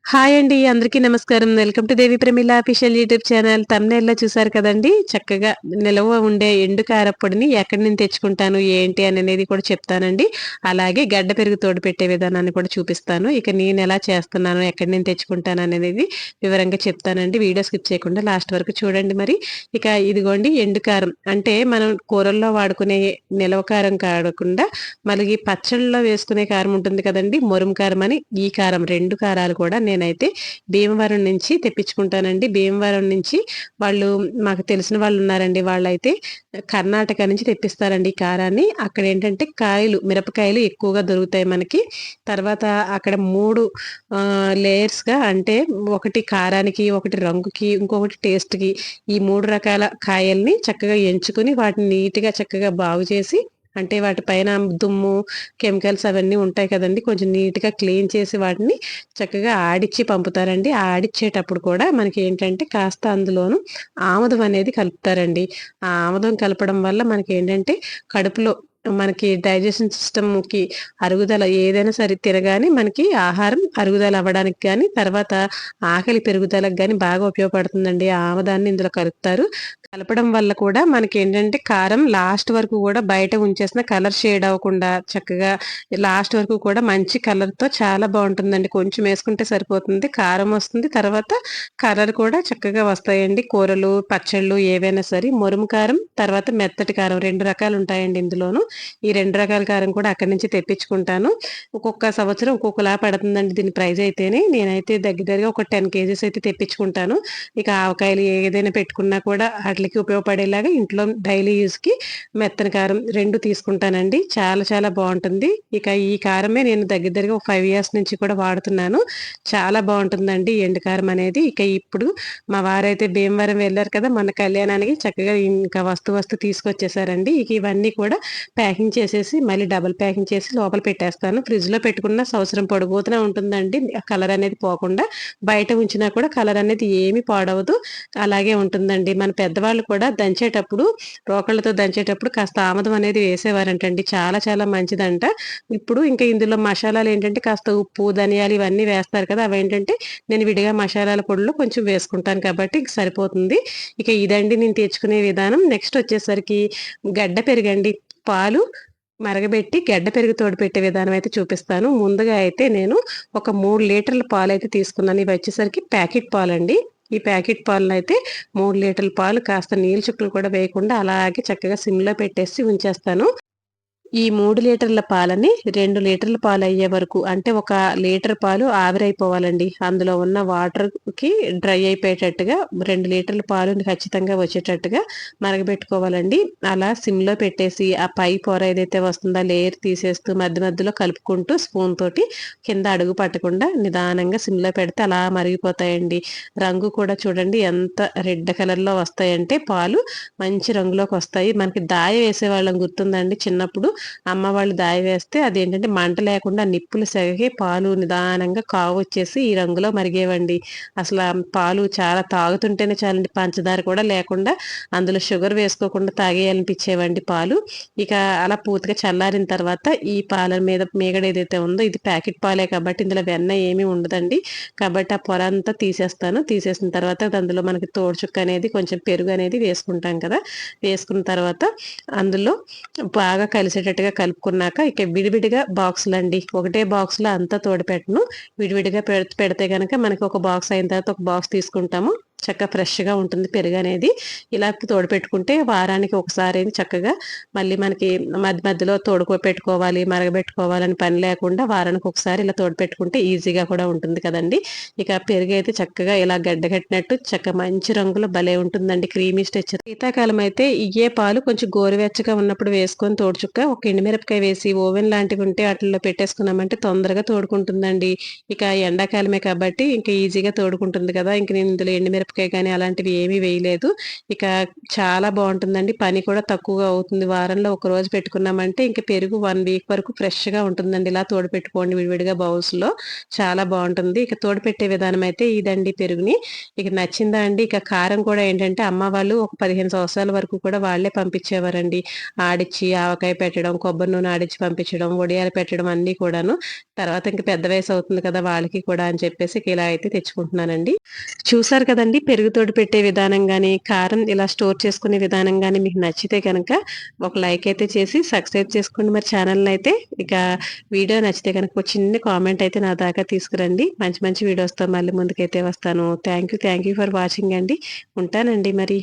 Hi అండి. అందరికీ నమస్కారం. Welcome to Devi Pramila official YouTube channel. థంబ్‌నెయిల్‌లో చూసారు కదండీ! చక్కగా నిలవ ఉండే ఎండు కారప్పొడిని ఎక్కడి నుంచి తెచ్చుకుంటాను, ఏంటి అనేది కూడా చెప్తానండి. అలాగే గడ్డ పెరుగు తోడుపెట్టే విధానాన్ని కూడా చూపిస్తాను. ఇక నేనెలా చేస్తున్నాను, ఎక్కడి నుంచి తెచ్చుకుంటాను అనేది వివరంగా చెప్తానండి. వీడియో స్కిప్ చేయకుండా లాస్ట్ వరకు చూడండి మరి. ఇక ఇదిగోండి ఎండు కారం. అంటే మనం కూరల్లో వాడుకునే నిలవ కారం కాకుండా మళ్ళీ పచ్చళ్ళలో వేసుకునే కారం ఉంటుంది కదండీ! మురం కారం అని ఈ కారం 2 కారాలు కూడా నేనైతే భీమవరం నుంచి తెప్పించుకుంటానండి. భీమవరం నుంచి వాళ్ళు మాకు తెలిసిన వాళ్ళున్నారండి. వాళ్ళైతే కర్ణాటక నుంచి తెప్పిస్తారండి ఈ కారాన్ని. అక్కడేంటంటే మిరపకాయలు ఎక్కువగా దొరుకుతాయి మనకి. తర్వాత అక్కడ 3 లేయర్స్‌గా అంటే ఒకటి కారానికి, ఒకటి రంగుకి, ఇంకొకటి టేస్ట్‌కి ఈ 3 రకాల కాయల్ని చక్కగా ఎంచుకొని వాటిని నీట్‌గా చక్కగా బాగు చేసి అంటే వాటి పైన దుమ్ము, కెమికల్స్ అవన్నీ ఉంటాయి కదండీ! కొంచెం నీట్‌గా క్లీన్ చేసి వాటిని చక్కగా ఆడిచ్చి పంపుతారండి. ఆ ఆడిచ్చేటప్పుడు కూడా మనకేంటంటే కాస్త అందులోను ఆముదం అనేది కలుపుతారండి. ఆ ఆముదం కలపడం వల్ల మనకేంటంటే కడుపులో మనకి డైజెషన్ సిస్టమ్‌కి అరుగుదల ఏదైనా సరే తినగానే మనకి ఆహారం అరుగుదల అవ్వడానికి గాని, తర్వాత ఆకలి పెరుగుదలకు గాని బాగా ఉపయోగపడుతుందండి. ఆ ఆముదాన్ని ఇందులో కలుపుతారు. కలపడం వల్ల కూడా మనకేంటంటే కారం లాస్ట్ వరకు గూడా బయట ఉంచేసిన కలర్ షేడ్ అవ్వకుండా చక్కగా లాస్ట్ వరకు కూడా మంచి కలర్‌తో చాలా బావుంటుందండి. కొంచెం యేసుకుంటే సరిపోతుంది. కారం వస్తుంది. తర్వాత కలర్ కూడా చక్కగా వస్తాయండి. కూరలు, పచ్చళ్ళు ఏవైనా సరే. మురుము కారం, తర్వాత మెత్తటి కారం 2 రకాలుంటాయండి ఇందులోను. ఈ 2 రకాల కారం కూడా అక్కడి నుంచి తెప్పించుకుంటాను. ఒక్కొక్క సంవత్సరం ఒక్కొక్కలా పడుతుందండి దీని ప్రైస్ అయితేని. నేనైతే దగ్గర దగ్గరగా ఒక 10 కేజీస్ అయితే తెప్పించుకుంటాను. ఇక ఆవకాయలు ఏదైనా పెట్టుకున్నా కూడా ఆటిలకి ఉపయోగపడేలాగా ఇంట్లో డైలీ యూజ్‌కి మెత్తని కారం 2 తీసుకుంటానండి. చాలా చాలా బావుంటుంది. ఇక ఈ కారమే నేను దగ్గర దగ్గరగా ఒక 5 ఇయర్స్ నుంచి కూడా వాడుతున్నాను. చాలా బావుంటుందండి ఎండు కారం అనేది. ఇక ఇప్పుడు మా వారైతే భీమవరం వెళ్లారు కదా! మొన్న కళ్యాణానికి చక్కగా ఇంకా వస్తు తీసుకొచ్చేసారండి. ఇక ఇవన్నీ కూడా ప్యాకింగ్ చేసేసి మళ్ళీ డబుల్ ప్యాకింగ్ చేసి లోపల పెట్టేస్తాను. ఫ్రిడ్జ్‌లో పెట్టుకున్న సంవత్సరం పొడుగుతునా ఉంటుందండి. కలర్ అనేది పోకుండా. బయట ఉంచినా కూడా కలర్ అనేది ఏమి పాడవదు. అలాగే ఉంటుందండి. మన పెద్దవాళ్ళు కూడా దంచేటప్పుడు రోకళ్ళతో దంచేటప్పుడు కాస్త ఆముదం అనేది వేసేవారంటండి. చాలా చాలా మంచిదంట. ఇప్పుడు ఇంకా ఇందులో మషాలాలేంటంటే కాస్త ఉప్పు, ధనియాలు ఇవన్నీ వేస్తారు కదా! అవేంటంటే నేను విడిగా మషాలాల పొడిలో కొంచెం వేసుకుంటాను కాబట్టి ఇంక సరిపోతుంది. ఇక ఇదండి నేను తెచ్చుకునే విధానం. నెక్స్ట్ వచ్చేసరికి గడ్డ పెరుగండి. పాలు మరగబెట్టి గడ్డ పెరుగు తోడుపెట్టే విధానం అయితే చూపిస్తాను. ముందుగా అయితే నేను ఒక 3 లీటర్ల పాలైతే తీసుకున్నాను. ఇవొచ్చేసరికి ప్యాకెట్ పాలండి. ఈ ప్యాకెట్ పాలనైతే 3 లీటర్ల పాలు కాస్త నీళ్ళు చుక్కలు కూడా వేయకుండా అలాగే చక్కగా సిమ్‌లో పెట్టేసి ఉంచేస్తాను. ఈ 3 లీటర్ల పాలని 2 లీటర్ల పాలయ్యే వరకు అంటే ఒక లీటర్ పాలు ఆవిరైపోవాలండి. అందులో ఉన్న వాటర్‌కి డ్రై అయిపోయేటట్టుగా 2 లీటర్ల పాలు ఖచ్చితంగా వచ్చేటట్టుగా మరగబెట్టుకోవాలండి. అలా సిమ్‌లో పెట్టేసి ఆ పై పొర ఏదైతే వస్తుందో ఆ లేయర్ తీసేస్తూ మధ్య మధ్యలో కలుపుకుంటూ స్పూన్ తోటి కింద అడుగు పట్టకుండా నిదానంగా సిమ్‌లో పెడితే అలా మరిగిపోతాయండి. రంగు కూడా చూడండి ఎంత రెడ్ కలర్‌లో వస్తాయంటే పాలు మంచి రంగులోకొస్తాయి. మనకి దాయ వేసేవాళ్ళం గుర్తుందండి చిన్నప్పుడు. అమ్మ వాళ్ళు దాయి వేస్తే అదేంటంటే మంట లేకుండా నిప్పులు సెగకి పాలు నిదానంగా కావొచ్చేసి ఈ రంగులో మరిగేవండి. పాలు చాలా తాగుతుంటేనే చాలండి పంచదార కూడా లేకుండా అందులో షుగర్ వేసుకోకుండా తాగేయాలనిపించేవండి పాలు. ఇక అలా పూర్తిగా చల్లారిన తర్వాత ఈ పాల మీద మీగడ ఏదైతే ఉందో ఇది ప్యాకెట్ పాలే కాబట్టి ఇందులో వెన్న ఏమీ ఉండదండి. కాబట్టి ఆ పొర అంతా తీసేస్తాను. తీసేసిన తర్వాత అందులో మనకి తోడుచుక్క అనేది కొంచెం పెరుగు అనేది వేసుకుంటాం కదా! వేసుకున్న తర్వాత అందులో బాగా కలిసేటట్టుగా కలుపుకున్నాక ఇక విడివిడిగా బాక్సులండి. ఒకటే బాక్స్‌లో అంతా తోడుపెట్టను. విడివిడిగా పెడితే గనక మనకి ఒక బాక్స్ అయిన తర్వాత ఒక బాక్స్ తీసుకుంటాము. చక్కగా ఫ్రెష్‌గా ఉంటుంది పెరుగనేది. ఇలా తోడుపెట్టుకుంటే వారానికి ఒకసారి చక్కగా మళ్ళీ మనకి మధ్యలో పెట్టుకోవాలి, మరగబెట్టుకోవాలని పని లేకుండా వారానికి ఒకసారి ఇలా తోడుపెట్టుకుంటే ఈజీగా కూడా ఉంటుంది కదండీ! ఇక పెరుగైతే చక్కగా ఇలా గడ్డకట్టినట్టు మంచి రంగులో భలే ఉంటుందండి. Creamy structure. శీతాకాలం అయితే ఇయ్యే పాలు కొంచెం గోరువెచ్చగా ఉన్నప్పుడు వేసుకొని తోడుచుక్క ఒక ఎండుమిరపకాయ వేసి ఓవెన్ లాంటివి ఉంటే ఆటిల్లో పెట్టేసుకున్నామంటే తొందరగా తోడుకుంటుందండి. ఇక ఎండాకాలమే కాబట్టి ఇంక ఈజీగా తోడుకుంటుంది కదా! ఇంక నేను ఇందులో ఎండుమిరపకాయ మిరపకాయ కానీ అలాంటివి ఏమీ వేయలేదు. ఇక చాలా బావుంటుందండి. పని కూడా తక్కువగా అవుతుంది. వారంలో ఒక రోజు పెట్టుకున్నామంటే ఇంక పెరుగు 1 వీక్ వరకు ఫ్రెష్‌గా ఉంటుందండి. ఇలా తోడుపెట్టుకోండి విడివిడిగా బౌల్స్‌లో. చాలా బావుంటుంది. ఇక తోడుపెట్టే విధానం అయితే ఇదండి పెరుగుని. ఇక నచ్చిందా అండి? ఇక కారం కూడా ఏంటంటే అమ్మ వాళ్ళు ఒక 15 సంవత్సరాల వరకు కూడా వాళ్ళే పంపించేవారండి. ఆడిచ్చి, ఆవకాయ పెట్టడం, కొబ్బరి నూనె ఆడిచ్చి పంపించడం, వడియాలు పెట్టడం అన్నీ కూడాను. తర్వాత ఇంక పెద్ద వయసవుతుంది కదా! వాళ్ళకి కూడా అని చెప్పేసి ఇక ఇలా అయితే తెచ్చుకుంటున్నానండి. చూసారు కదండీ! పెరుగుతోటి పెట్టే విధానం గాని, కారం ఇలా స్టోర్ చేసుకునే విధానం గాని మీకు నచ్చితే గనక ఒక లైక్ అయితే చేసి సబ్స్క్రైబ్ చేసుకోండి మరి ఛానెల్‌నయితే. ఇక వీడియో నచ్చితే గనక ఒక చిన్న కామెంట్ అయితే నా దాకా తీసుకురండి. మంచి మంచి వీడియోస్‌తో మళ్ళీ ముందుకైతే వస్తాను. థాంక్ యూ ఫర్ వాచింగ్ అండి. ఉంటానండి మరి.